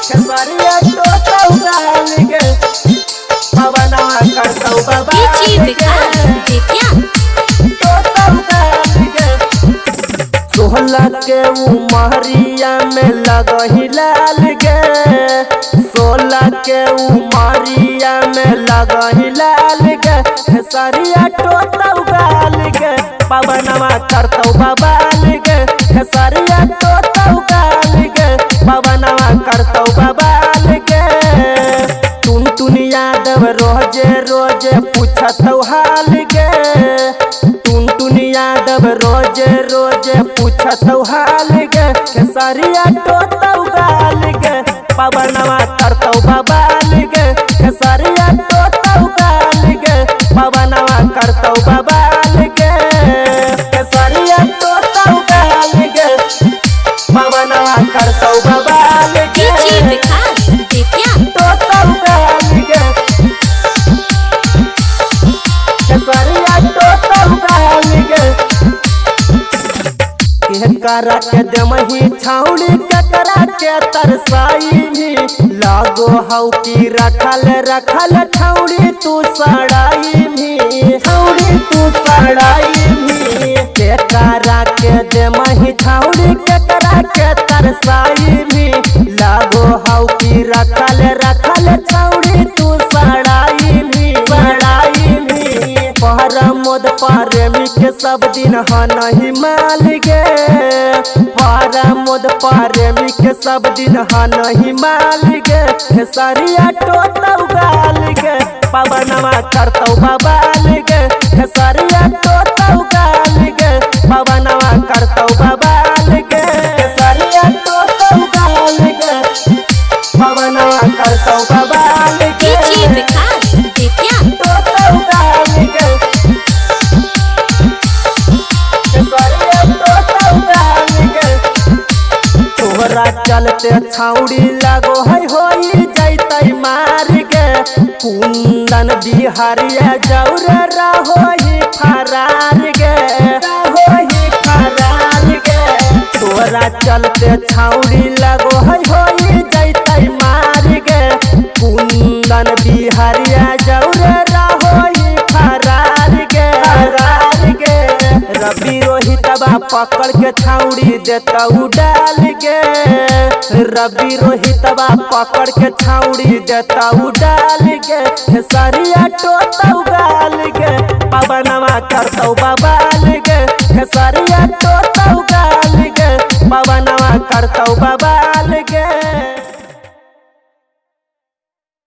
खेसारिया टोटौ गाल गे पवनवा करतौ बाबा सोहला के उमरिया में लगही लाल गे 16 के उमरिया में लगही लाल गे खेसारिया टोटौ गाल गे पवनवा करतौ बबाल गे खेसारिया टोटौ गाल गे पवनवा करतौ बबाल गे टुन यादव रोजे रोजे पूछतौ हाल गे टुन यादव रोजे रोजे पूछतौ हाल गे खेसारिया टोटौ गाल गे पवनवा करतौ बबाल गे खेसारिया टोटौ गाल गे पवनवा करतौ बबाल गे खेसारिया टोटौ गाल गे पवनवा करतौ बबाल गे टोटौ गाल गे खेसारिया टोटौ गाल गे करा के दमही छाउली ककरा के तरसाई लागो हौ की रखल रखल छाउली तू सड़ाई छाउली तू सड़ाई के करा के दमही छाउली ककरा के तरसाई लागो हौ की रखल रखल छाउली तू सड़ाई मोद प्रेमी के सब दिन नहीं माल गे मोद प्रेमी के सब दिन नहीं माल गे खेसारिया टोटौ गाल गे पवनवा करतौ बबाल गे खेसारिया टोटौ गाल गे पवनवा करतौ बबाल गे खेसारिया टोटौ गाल गे पवनवा करतौ बबाल गे टोटौ गाल गे तोहरा चलते छाउड़ी लगो है होई जैतै मार गे कुंदन बिहारिया जौर रहोही फरार गे तोहरा चलते छाउड़ी लगो है होई जैतै मार गे कुंदन बिहारिया जौर रहोही फरार गे रवि रोहितवा पकड़ के छाउड़ी देतौ डाल गे रवि रोहितवा पकड़ के छाउड़ी देतौ डाल गे खेसारिया टोटौ गाल गे पवनवा करतौ बबाल गे खेसारिया टोटौ गाल गे पवनवा करतौ बबाल गे।